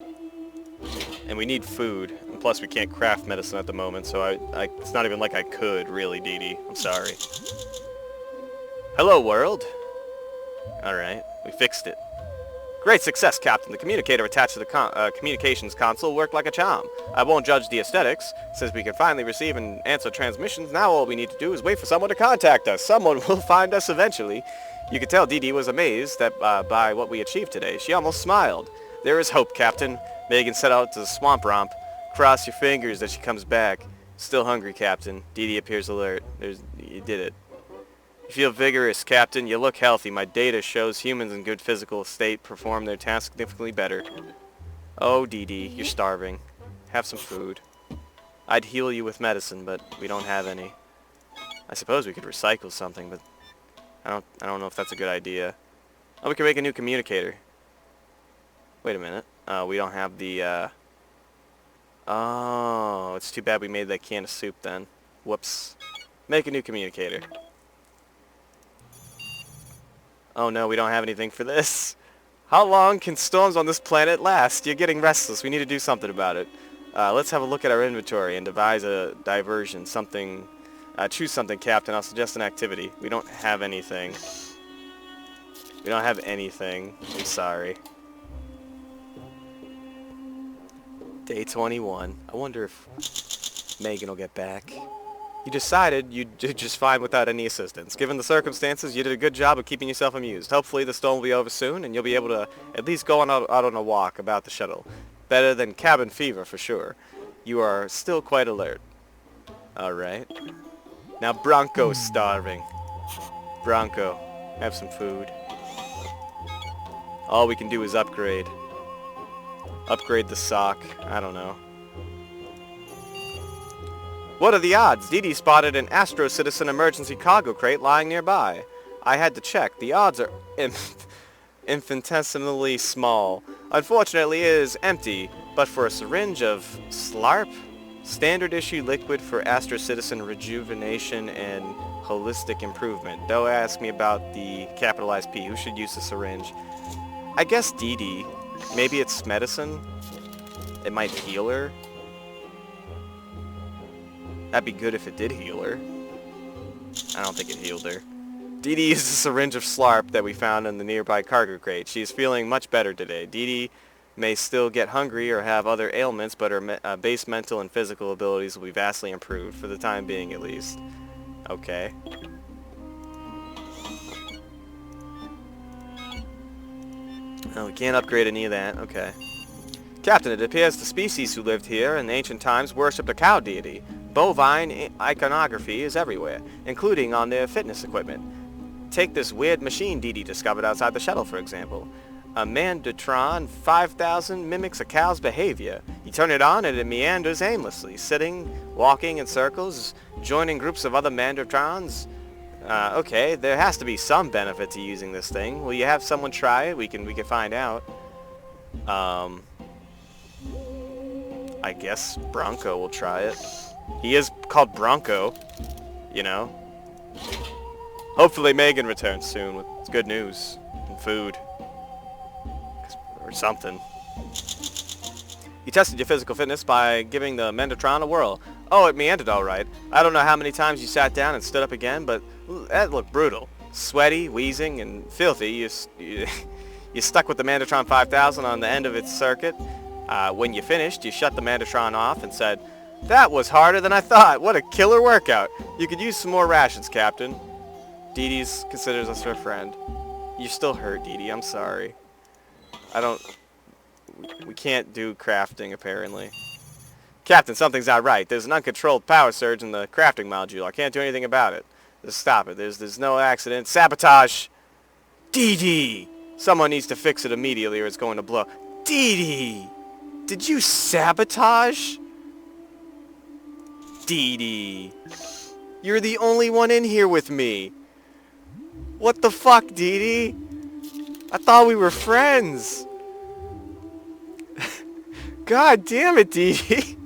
And we need food. And plus, we can't craft medicine at the moment, so it's not even like I could, really, Dee Dee. I'm sorry. Hello, world. Alright, we fixed it. Great success, Captain. The communicator attached to the communications console worked like a charm. I won't judge the aesthetics. Since we can finally receive and answer transmissions, now all we need to do is wait for someone to contact us. Someone will find us eventually. You could tell Dee Dee was amazed by what we achieved today. She almost smiled. There is hope, Captain. Megan set out to the swamp romp. Cross your fingers that she comes back. Still hungry, Captain. Dee Dee appears alert. You did it. You feel vigorous, Captain. You look healthy. My data shows humans in good physical state perform their tasks significantly better. Oh, Dee Dee, you're starving. Have some food. I'd heal you with medicine, but we don't have any. I suppose we could recycle something, but I don't know if that's a good idea. Oh, we can make a new communicator. Wait a minute. We don't have the, Oh, it's too bad we made that can of soup then. Whoops. Make a new communicator. Oh no, we don't have anything for this. How long can storms on this planet last? You're getting restless. We need to do something about it. Let's have a look at our inventory and devise a diversion. Choose something, Captain. I'll suggest an activity. We don't have anything. We don't have anything. I'm sorry. Day 21. I wonder if Megan will get back. You decided you'd do just fine without any assistance. Given the circumstances, you did a good job of keeping yourself amused. Hopefully the storm will be over soon, and you'll be able to at least go out on a walk about the shuttle. Better than cabin fever, for sure. You are still quite alert. Alright. Now Bronco's starving. Bronco, have some food. All we can do is upgrade. Upgrade the sock. I don't know. What are the odds? Dee Dee spotted an Astro Citizen emergency cargo crate lying nearby. I had to check. The odds are infinitesimally small. Unfortunately, it is empty, but for a syringe of SLARP, standard issue liquid for Astro Citizen rejuvenation and holistic improvement. Don't ask me about the capitalized P. Who should use the syringe? I guess Dee Dee. Maybe it's medicine? It might heal her? That'd be good if it did heal her. I don't think it healed her. Dee Dee used a syringe of SLARP that we found in the nearby cargo crate. She is feeling much better today. Dee Dee may still get hungry or have other ailments, but her base mental and physical abilities will be vastly improved, for the time being at least. Okay. Oh, we can't upgrade any of that. Okay. Captain, it appears the species who lived here in ancient times worshipped a cow deity. Bovine iconography is everywhere, including on their fitness equipment. Take this weird machine Dee Dee discovered outside the shuttle, for example. A Mandotron 5000 mimics a cow's behavior. You turn it on and it meanders aimlessly, sitting, walking in circles, joining groups of other Mandotrons. Okay, there has to be some benefit to using this thing. Will you have someone try it? We can find out. I guess Bronco will try it. He is called Bronco, you know. Hopefully Megan returns soon with good news and food. Or something. You tested your physical fitness by giving the Mandotron a whirl. Oh, it meandered all right. I don't know how many times you sat down and stood up again, but that looked brutal. Sweaty, wheezing, and filthy. You stuck with the Mandotron 5000 on the end of its circuit. When you finished, you shut the Mandotron off and said, "That was harder than I thought. What a killer workout. You could use some more rations, Captain." Dee Dee considers us her friend. You're still hurt, Dee Dee. I'm sorry. We can't do crafting, apparently. Captain, something's not right. There's an uncontrolled power surge in the crafting module. I can't do anything about it. Just stop it. There's no accident. Sabotage! Dee Dee! Someone needs to fix it immediately or it's going to blow. Dee Dee! Did you sabotage? Dee Dee. You're the only one in here with me. What the fuck, Dee Dee? I thought we were friends. God damn it, Dee Dee.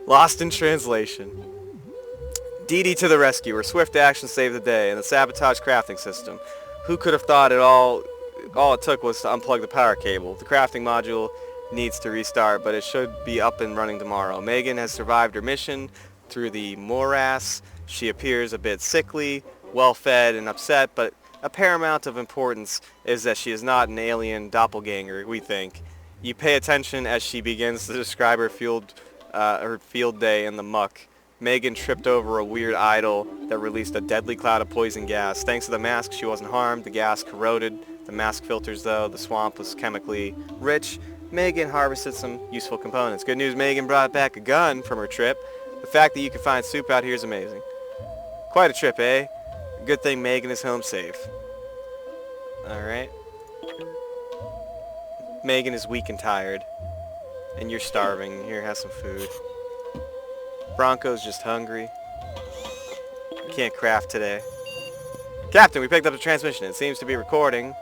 Lost in translation. Dee Dee to the rescue. Her swift action saved the day and the sabotage crafting system. Who could have thought it all All it took was to unplug the power cable. The crafting module needs to restart, but it should be up and running tomorrow. Megan has survived her mission through the morass. She appears a bit sickly, well-fed, and upset, but a paramount of importance is that she is not an alien doppelganger, we think. You pay attention as she begins to describe her field day in the muck. Megan tripped over a weird idol that released a deadly cloud of poison gas. Thanks to the mask, she wasn't harmed. The gas corroded the mask filters, though. The swamp was chemically rich. Megan harvested some useful components. Good news, Megan brought back a gun from her trip. The fact that you can find soup out here is amazing. Quite a trip, eh? Good thing Megan is home safe. Alright. Megan is weak and tired. And you're starving. Here, have some food. Bronco's just hungry. Can't craft today. Captain, we picked up the transmission. It seems to be recording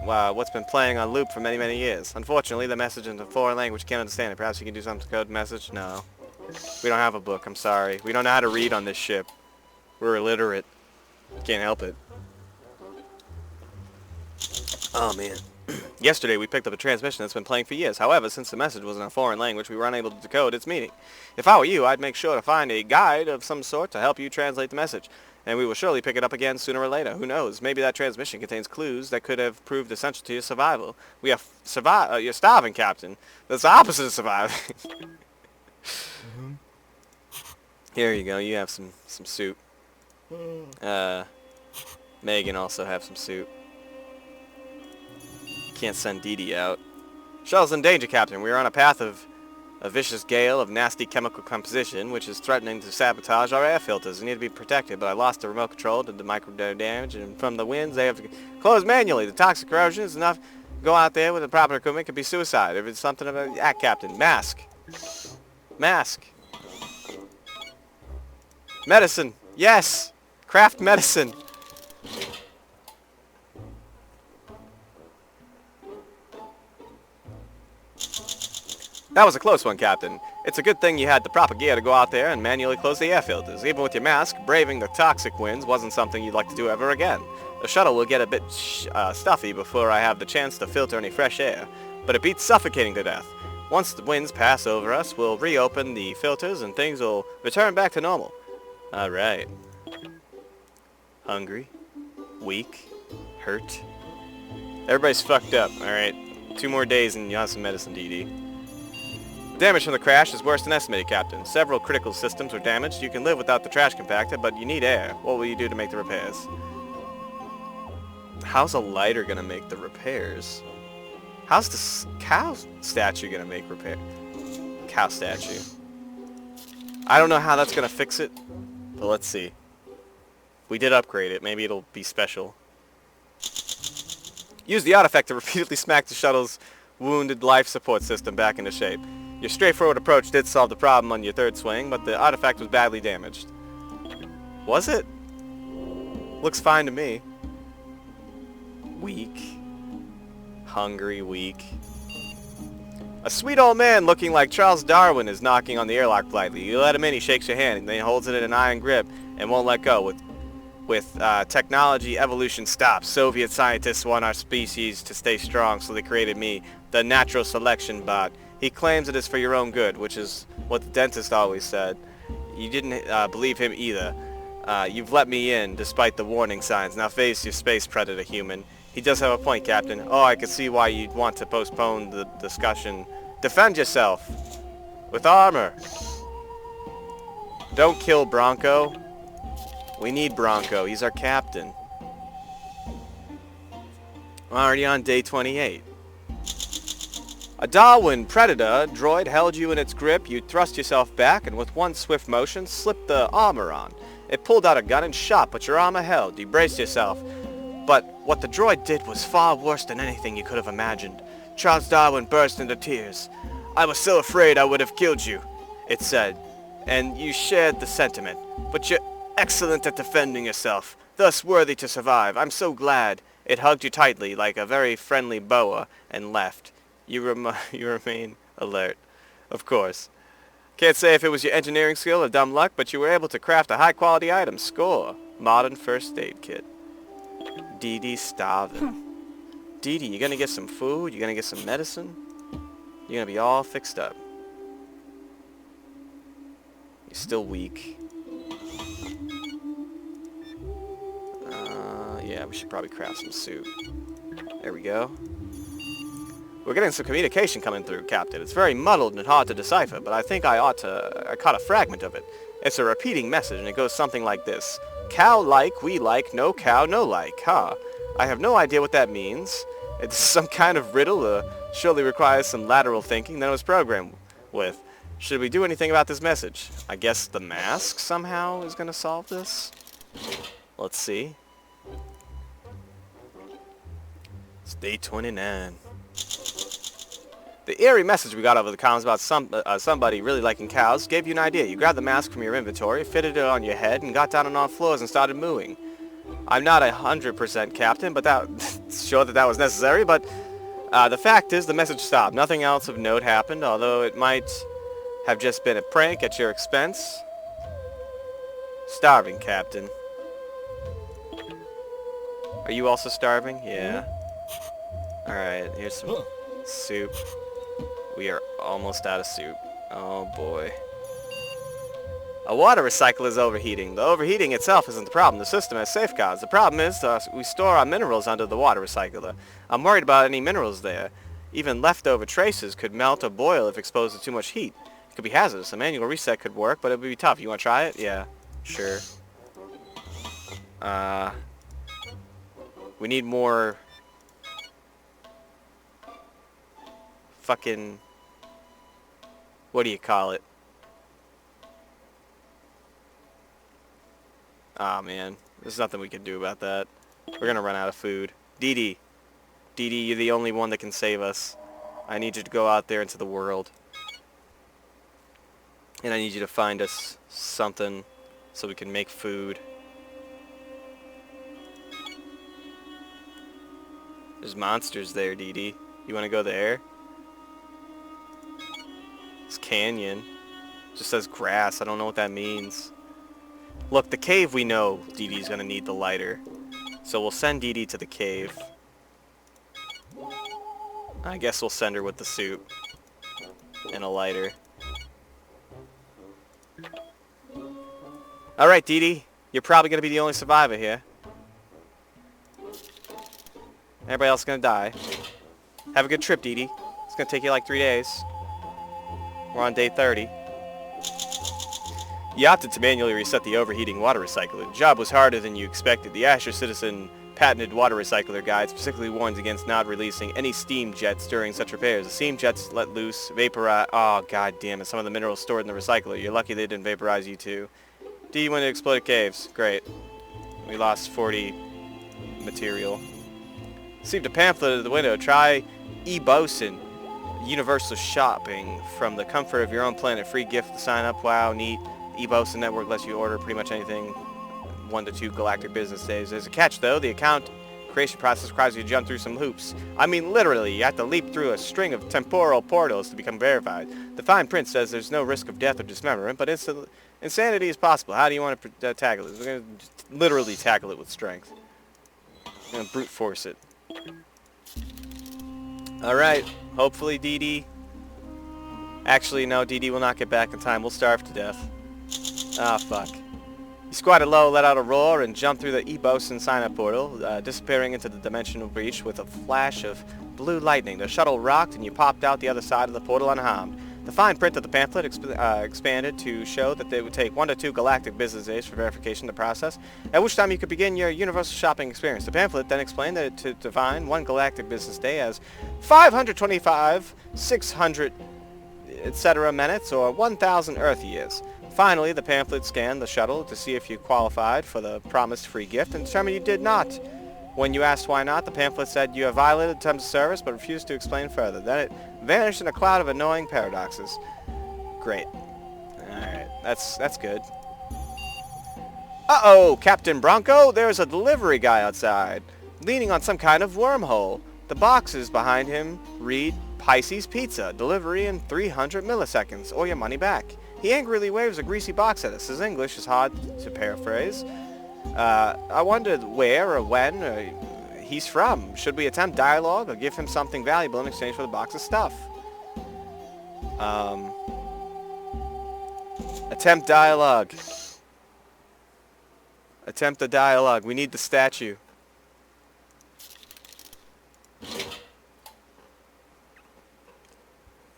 what's been playing on loop for many, many years. Unfortunately, the message is in a foreign language. Can't understand it. Perhaps you can do something to code the message? No. We don't have a book. I'm sorry. We don't know how to read on this ship. We're illiterate. Can't help it. Oh, man. Yesterday, we picked up a transmission that's been playing for years. However, since the message was in a foreign language, we were unable to decode its meaning. If I were you, I'd make sure to find a guide of some sort to help you translate the message. And we will surely pick it up again sooner or later. Who knows? Maybe that transmission contains clues that could have proved essential to your survival. You're starving, Captain. That's the opposite of surviving. Here you go. You have some soup. Megan also have some soup. Can't send Dee Dee out. Shuttle's in danger, Captain. We are on a path of a vicious gale of nasty chemical composition, which is threatening to sabotage our air filters. We need to be protected, but I lost the remote control to the micro damage, and from the winds, they have to close manually. The toxic corrosion is enough. Go out there with the proper equipment, it could be suicide. If it's something about... Captain. Mask. Mask. Medicine. Yes. Craft medicine. That was a close one, Captain. It's a good thing you had the proper gear to go out there and manually close the air filters. Even with your mask, braving the toxic winds wasn't something you'd like to do ever again. The shuttle will get a bit stuffy before I have the chance to filter any fresh air, but it beats suffocating to death. Once the winds pass over us, we'll reopen the filters and things will return back to normal. Alright. Hungry. Weak. Hurt. Everybody's fucked up, alright? 2 more days and you'll have some medicine, Dee Dee. Damage from the crash is worse than estimated, Captain. Several critical systems are damaged. You can live without the trash compactor, but you need air. What will you do to make the repairs? How's a lighter gonna make the repairs? How's the cow statue gonna make repair? Cow statue. I don't know how that's gonna fix it, but let's see. We did upgrade it. Maybe it'll be special. Use the artifact to repeatedly smack the shuttle's wounded life support system back into shape. Your straightforward approach did solve the problem on your 3rd swing, but the artifact was badly damaged. Was it? Looks fine to me. Weak. Hungry, weak. A sweet old man looking like Charles Darwin is knocking on the airlock politely. You let him in, he shakes your hand, and then he holds it in an iron grip and won't let go. With technology evolution stops, Soviet scientists want our species to stay strong, so they created me, the natural selection bot. He claims it is for your own good, which is what the dentist always said. You didn't believe him either. You've let me in, despite the warning signs. Now face your space predator, human. He does have a point, Captain. Oh, I can see why you'd want to postpone the discussion. Defend yourself. With armor. Don't kill Bronco. We need Bronco. He's our captain. I'm already on day 28. A Darwin Predator droid held you in its grip. You thrust yourself back and with one swift motion slipped the armor on. It pulled out a gun and shot, but your armor held. You braced yourself. But what the droid did was far worse than anything you could have imagined. Charles Darwin burst into tears. I was so afraid I would have killed you, it said. And you shared the sentiment. But you're excellent at defending yourself, thus worthy to survive. I'm so glad. It hugged you tightly like a very friendly boa and left. You remain alert. Of course. Can't say if it was your engineering skill or dumb luck, but you were able to craft a high-quality item. Score. Modern first aid kit. Dee Dee starving. Dee Dee, you gonna get some food? You gonna get some medicine? You're gonna be all fixed up. You're still weak. Yeah, we should probably craft some soup. There we go. We're getting some communication coming through, Captain. It's very muddled and hard to decipher, but I think I caught a fragment of it. It's a repeating message, and it goes something like this. Cow like, we like, no cow, no like. Huh. I have no idea what that means. It's some kind of riddle, surely requires some lateral thinking than it was programmed with. Should we do anything about this message? I guess the mask somehow is going to solve this? Let's see. It's day 29. The eerie message we got over the comms about somebody really liking cows gave you an idea. You grabbed the mask from your inventory, fitted it on your head, and got down on all floors and started mooing. I'm not 100% Captain, but sure that was necessary, but the fact is the message stopped. Nothing else of note happened, although it might have just been a prank at your expense. Starving, Captain. Are you also starving? Yeah. Alright, here's some soup. We are almost out of soup. Oh boy. A water recycler is overheating. The overheating itself isn't the problem. The system has safeguards. The problem is we store our minerals under the water recycler. I'm worried about any minerals there. Even leftover traces could melt or boil if exposed to too much heat. It could be hazardous. A manual reset could work, but it would be tough. You want to try it? Yeah. Sure. We need more fucking, what do you call it? Ah, man. There's nothing we can do about that. We're gonna run out of food. Dee Dee. Dee Dee, you're the only one that can save us. I need you to go out there into the world. And I need you to find us something so we can make food. There's monsters there, Dee Dee. You wanna go there? This canyon just says grass. I don't know what that means. Look, the cave we know Dee Dee's gonna need the lighter. So we'll send Dee Dee to the cave. I guess we'll send her with the soup. And a lighter. Alright, Dee Dee. You're probably gonna be the only survivor here. Everybody else is gonna die. Have a good trip, Dee Dee. It's gonna take you like 3 days. We're on day 30. You opted to manually reset the overheating water recycler. The job was harder than you expected. The Asher Citizen patented water recycler guide specifically warns against not releasing any steam jets during such repairs. The steam jets let loose, vaporize... Oh, god damn it. Some of the minerals stored in the recycler. You're lucky they didn't vaporize you too. D went to exploded caves. Great. We lost 40 material. Received a pamphlet at the window. Try eBosun. Universal shopping from the comfort of your own planet. Free gift to sign up. Wow, neat. eBosun network lets you order pretty much anything 1 to 2 galactic business days. There's a catch though. The account creation process requires you to jump through some hoops. I mean literally, you have to leap through a string of temporal portals to become verified. The fine print says there's no risk of death or dismemberment, but insanity is possible. How do you want to tackle it? We're going to literally tackle it with strength. We're going to brute force it. Alright, hopefully Dee Dee... Actually, no, Dee Dee will not get back in time. We'll starve to death. Ah, fuck. You squatted low, let out a roar, and jumped through the eBosun sign-up portal, disappearing into the dimensional breach with a flash of blue lightning. The shuttle rocked, and you popped out the other side of the portal unharmed. The fine print of the pamphlet expanded to show that it would take 1 to 2 galactic business days for verification of the process, at which time you could begin your universal shopping experience. The pamphlet then explained that to define 1 galactic business day as 525, 600, etc. minutes, or 1,000 Earth years. Finally, the pamphlet scanned the shuttle to see if you qualified for the promised free gift and determined you did not. When you asked why not, the pamphlet said you have violated terms of service but refused to explain further. Then it vanished in a cloud of annoying paradoxes. Great. Alright, that's good. Uh-oh, Captain Bronco, there's a delivery guy outside, leaning on some kind of wormhole. The boxes behind him read, Pisces Pizza, delivery in 300 milliseconds, or your money back. He angrily waves a greasy box at us. His English is hard to paraphrase. I wondered where or when he's from. Should we attempt dialogue or give him something valuable in exchange for the box of stuff? Attempt dialogue. Attempt the dialogue. We need the statue.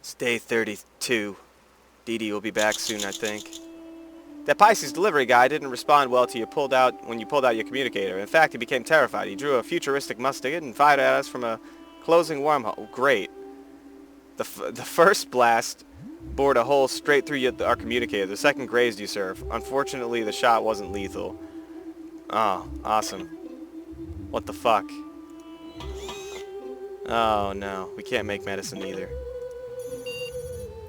It's day 32. Dee Dee will be back soon, I think. That Pisces delivery guy didn't respond well to when you pulled out your communicator. In fact, he became terrified. He drew a futuristic musket and fired at us from a closing wormhole. Great. The first blast bored a hole straight through our communicator. The second grazed you, sir. Unfortunately, the shot wasn't lethal. Oh, awesome. What the fuck? Oh, no. We can't make medicine either.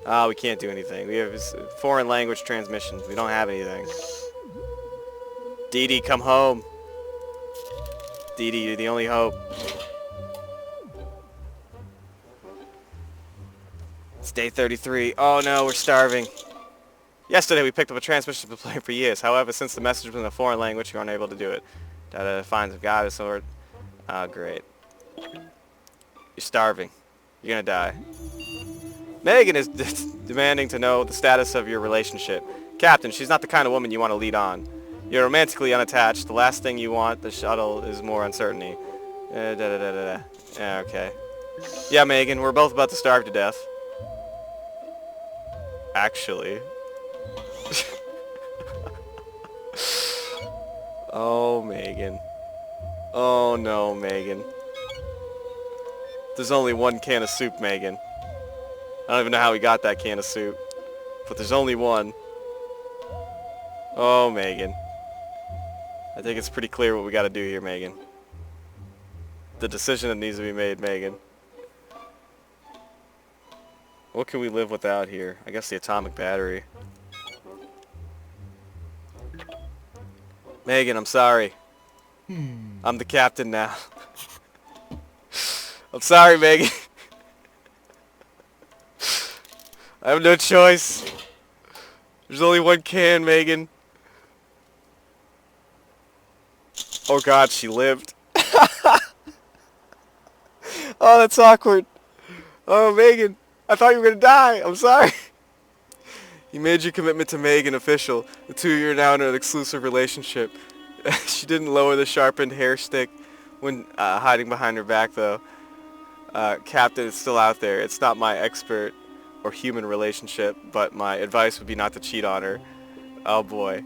Oh, we can't do anything. We have foreign language transmissions. We don't have anything. Dee Dee, come home. Dee Dee, you're the only hope. It's day 33. Oh no, we're starving. Yesterday we picked up a transmission to play for years. However, since the message was in a foreign language, you aren't able to do it. Data finds of God is sort. Oh, great. You're starving. You're gonna die. Megan is demanding to know the status of your relationship. Captain, she's not the kind of woman you want to lead on. You're romantically unattached. The last thing you want, the shuttle, is more uncertainty. Yeah, okay. Yeah, Megan, we're both about to starve to death. Actually. Oh, Megan. Oh, no, Megan. There's only one can of soup, Megan. I don't even know how we got that can of soup. But there's only one. Oh, Megan. I think it's pretty clear what we gotta do here, Megan. The decision that needs to be made, Megan. What can we live without here? I guess the atomic battery. Megan, I'm sorry. I'm the captain now. I'm sorry, Megan. I have no choice. There's only one can, Megan. Oh god, she lived. Oh, that's awkward. Oh, Megan. I thought you were gonna die. I'm sorry. You made your commitment to Megan official. The two of you are now in an exclusive relationship. She didn't lower the sharpened hair stick when hiding behind her back, though. Captain, it's still out there. It's not my expert or human relationship, but my advice would be not to cheat on her. Oh boy.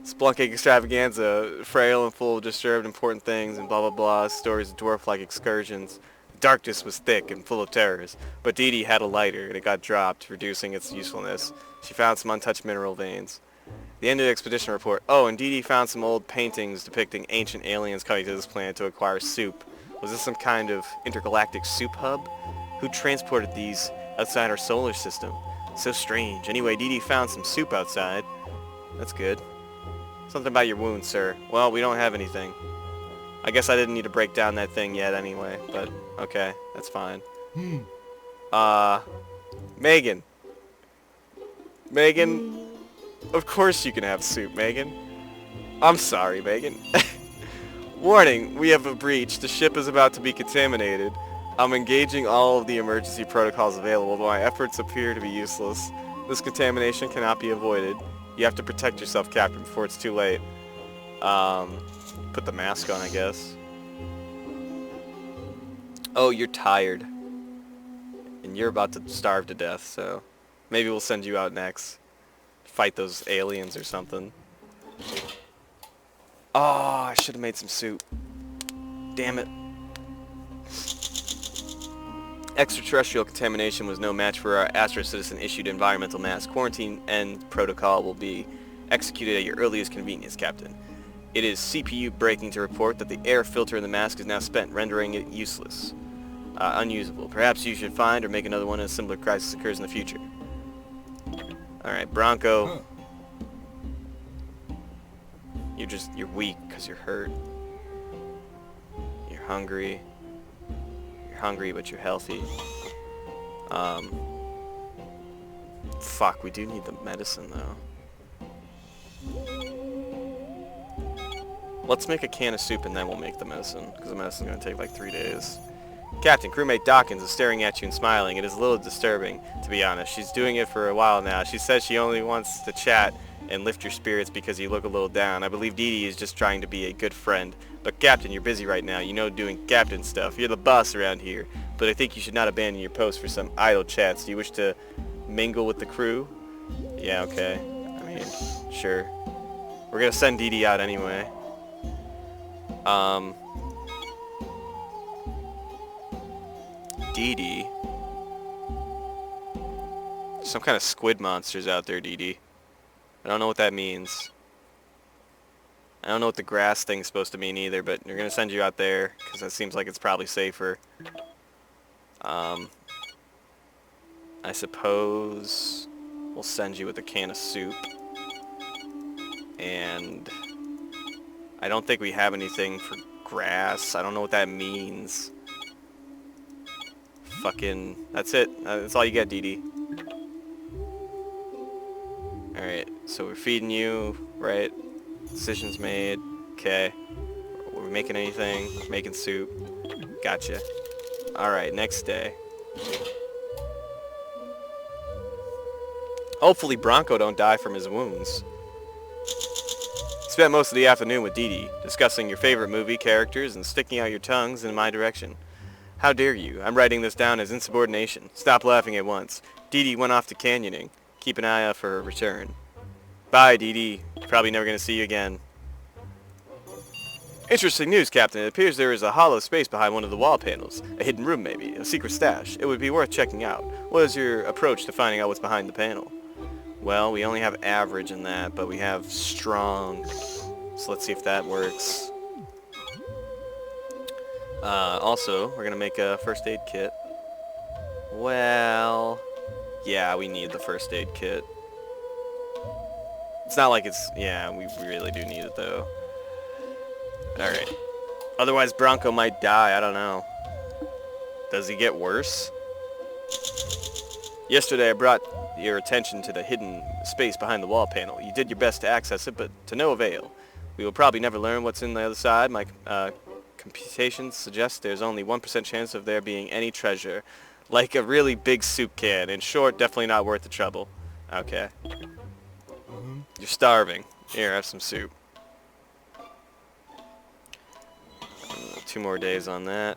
Splunking extravaganza, frail and full of disturbed important things and blah blah blah, stories of dwarf-like excursions. Darkness was thick and full of terrors, but Dee Dee had a lighter and it got dropped, reducing its usefulness. She found some untouched mineral veins. The end of the expedition report. Oh, and Dee Dee found some old paintings depicting ancient aliens coming to this planet to acquire soup. Was this some kind of intergalactic soup hub? Who transported these outside our solar system? So strange. Anyway, Dee Dee found some soup outside. That's good. Something about your wound, sir. Well, we don't have anything. I guess I didn't need to break down that thing yet anyway, but okay, that's fine. Megan. Megan, of course you can have soup, Megan. I'm sorry, Megan. Warning, we have a breach. The ship is about to be contaminated. I'm engaging all of the emergency protocols available, but my efforts appear to be useless. This contamination cannot be avoided. You have to protect yourself, Captain, before it's too late. Put the mask on, I guess. Oh, you're tired. And you're about to starve to death, so maybe we'll send you out next. Fight those aliens or something. Oh, I should have made some soup. Damn it. Extraterrestrial contamination was no match for our Astro Citizen issued environmental mask. Quarantine and protocol will be executed at your earliest convenience, Captain. It is CPU breaking to report that the air filter in the mask is now spent, rendering it useless. Unusable. Perhaps you should find or make another one as a similar crisis occurs in the future. Alright, Bronco. You're weak because you're hurt. You're hungry. You're hungry, but you're healthy. Fuck, we do need the medicine, though. Let's make a can of soup and then we'll make the medicine, because the medicine's going to take like 3 days. Captain, crewmate Dawkins is staring at you and smiling. It is a little disturbing, to be honest. She's doing it for a while now. She says she only wants to chat and lift your spirits because you look a little down. I believe Dee Dee is just trying to be a good friend. But Captain, you're busy right now. You know, doing captain stuff. You're the boss around here. But I think you should not abandon your post for some idle chats. Do you wish to mingle with the crew? Yeah, okay. I mean, sure. We're gonna send Dee Dee out anyway. Dee Dee. Some kind of squid monsters out there, Dee Dee. I don't know what that means. I don't know what the grass thing's supposed to mean either, but you're gonna send you out there because that seems like it's probably safer. I suppose we'll send you with a can of soup. And I don't think we have anything for grass. I don't know what that means. Fucking, that's it. That's all you get, Dee Dee. Alright, so we're feeding you, right? Decisions made. Okay. Are we making anything? Making soup. Gotcha. Alright, next day. Hopefully Bronco don't die from his wounds. Spent most of the afternoon with Dee Dee, discussing your favorite movie, characters, and sticking out your tongues in my direction. How dare you? I'm writing this down as insubordination. Stop laughing at once. Dee Dee went off to canyoning. Keep an eye out for her return. Bye, Dee Dee. Probably never gonna see you again. Interesting news, Captain. It appears there is a hollow space behind one of the wall panels. A hidden room, maybe. A secret stash. It would be worth checking out. What is your approach to finding out what's behind the panel? Well, we only have average in that, but we have strong. So let's see if that works. Also, we're gonna make a first aid kit. Well, yeah, we need the first aid kit. It's not like it's, yeah, we really do need it though. Alright. Otherwise Bronco might die, I don't know. Does he get worse? Yesterday I brought your attention to the hidden space behind the wall panel. You did your best to access it, but to no avail. We will probably never learn what's in the other side. My computations suggest there's only 1% chance of there being any treasure. Like a really big soup can. In short, definitely not worth the trouble. Okay. You're starving. Here, have some soup. 2 more days on that.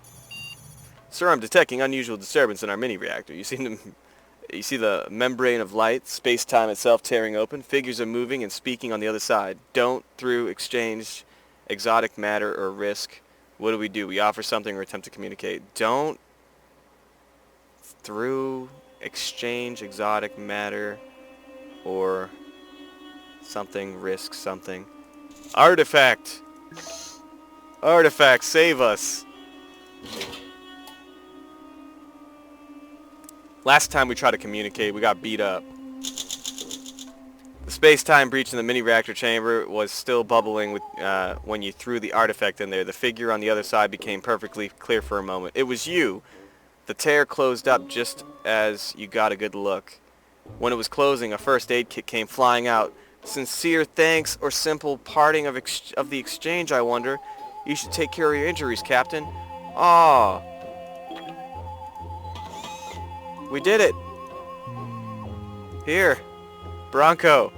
Sir, I'm detecting unusual disturbance in our mini-reactor. You see the membrane of light, space-time itself tearing open. Figures are moving and speaking on the other side. Don't, through, exchange exotic matter or risk. What do? We offer something or attempt to communicate. Don't, through, exchange exotic matter or something, risk something. Artifact! Artifact, save us! Last time we tried to communicate, we got beat up. The space-time breach in the mini-reactor chamber was still bubbling with, when you threw the artifact in there. The figure on the other side became perfectly clear for a moment. It was you! The tear closed up just as you got a good look. When it was closing, a first aid kit came flying out. Sincere thanks or simple parting of the exchange, I wonder. You should take care of your injuries, Captain. Aw. We did it. Here. Bronco.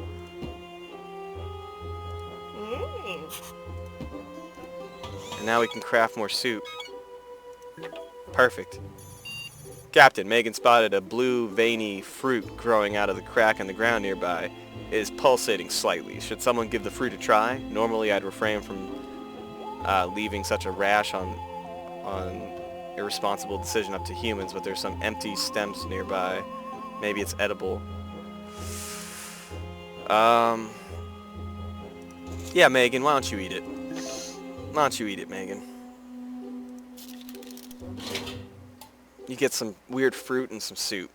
And now we can craft more soup. Perfect. Captain, Megan spotted a blue, veiny fruit growing out of the crack in the ground nearby. It is pulsating slightly. Should someone give the fruit a try? Normally I'd refrain from leaving such a rash on irresponsible decision up to humans, but there's some empty stems nearby. Maybe it's edible. Yeah, Megan, why don't you eat it? Why don't you eat it, Megan? You get some weird fruit and some soup.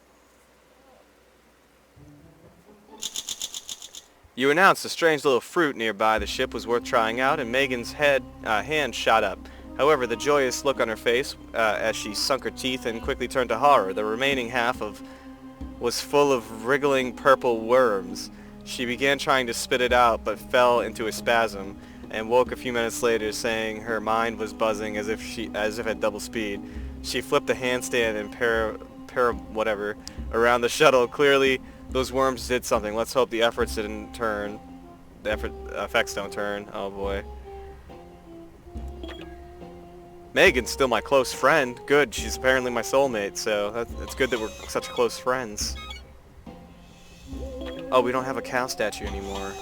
You announced a strange little fruit nearby the ship was worth trying out, and Megan's hand shot up. However, the joyous look on her face as she sunk her teeth and quickly turned to horror. The remaining half was full of wriggling purple worms. She began trying to spit it out, but fell into a spasm. and woke a few minutes later saying her mind was buzzing as if at double speed. She flipped a handstand and whatever around the shuttle. Clearly, those worms did something. Let's hope the efforts didn't turn. The effects don't turn. Oh boy. Megan's still my close friend. Good, she's apparently my soulmate, so it's good that we're such close friends. Oh, we don't have a cow statue anymore.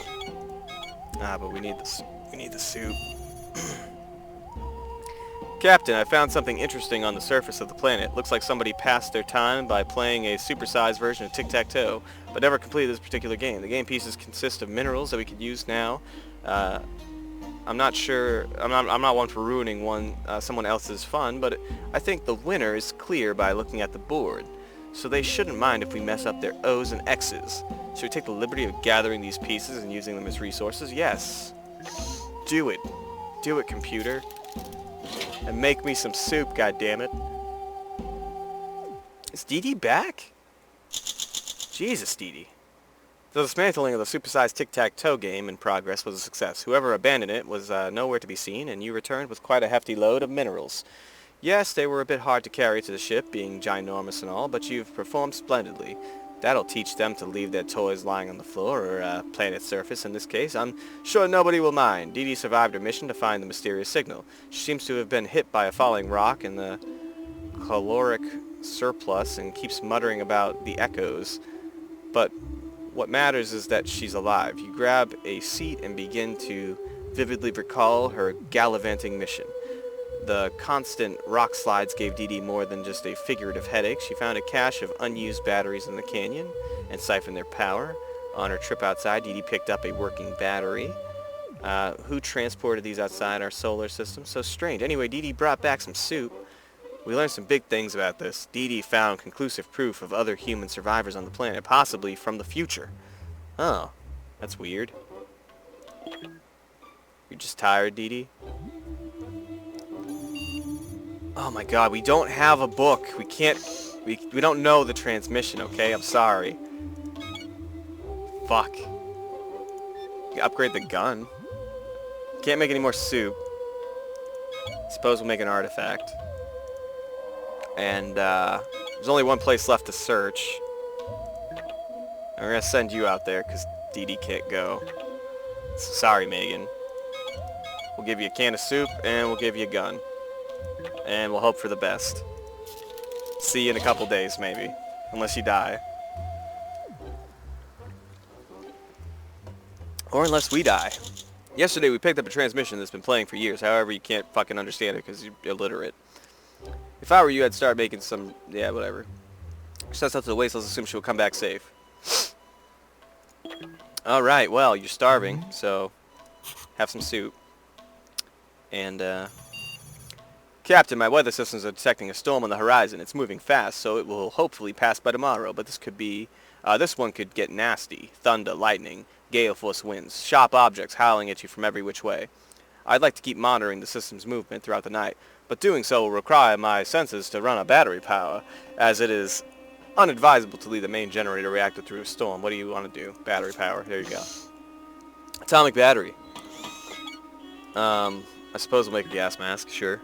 Ah, but we need this. We need the soup. Captain, I found something interesting on the surface of the planet. Looks like somebody passed their time by playing a supersized version of tic-tac-toe, but never completed this particular game. The game pieces consist of minerals that we could use now. I'm not sure. I'm not one for ruining someone else's fun, but I think the winner is clear by looking at the board. So they shouldn't mind if we mess up their O's and X's. Should we take the liberty of gathering these pieces and using them as resources? Yes. Do it. Do it, computer. And make me some soup, goddammit. Is Dee Dee back? Jesus, Dee Dee. The dismantling of the supersized tic-tac-toe game in progress was a success. Whoever abandoned it was nowhere to be seen, and you returned with quite a hefty load of minerals. Yes, they were a bit hard to carry to the ship, being ginormous and all, but you've performed splendidly. That'll teach them to leave their toys lying on the floor, or planet's surface in this case. I'm sure nobody will mind. Dee Dee survived her mission to find the mysterious signal. She seems to have been hit by a falling rock in the caloric surplus and keeps muttering about the echoes. But what matters is that she's alive. You grab a seat and begin to vividly recall her gallivanting mission. The constant rock slides gave Dee Dee more than just a figurative headache. She found a cache of unused batteries in the canyon and siphoned their power. On her trip outside, Dee Dee picked up a working battery. Who transported these outside our solar system? So strange. Anyway, Dee Dee brought back some soup. We learned some big things about this. Dee Dee found conclusive proof of other human survivors on the planet, possibly from the future. Oh, that's weird. You're just tired, Dee Dee? Oh my god, we don't have a book. We can't... We don't know the transmission, okay? I'm sorry. Fuck. Upgrade the gun. Can't make any more soup. Suppose we'll make an artifact. And, there's only one place left to search. And we're gonna send you out there, because Dee Dee can't go. Sorry, Megan. We'll give you a can of soup, and we'll give you a gun. And we'll hope for the best. See you in a couple days, maybe. Unless you die. Or unless we die. Yesterday we picked up a transmission that's been playing for years. However, you can't fucking understand it because you're illiterate. If I were you, I'd start making some... Yeah, whatever. Sets out to the waste. Let's assume she'll come back safe. Alright, well, you're starving, so... Have some soup. And, Captain, my weather systems are detecting a storm on the horizon. It's moving fast, so it will hopefully pass by tomorrow. But this one could get nasty. Thunder, lightning, gale force winds, sharp objects howling at you from every which way. I'd like to keep monitoring the system's movement throughout the night, but doing so will require my sensors to run on battery power, as it is unadvisable to leave the main generator reactor through a storm. What do you want to do? Battery power. There you go. Atomic battery. I suppose we'll make a gas mask, sure.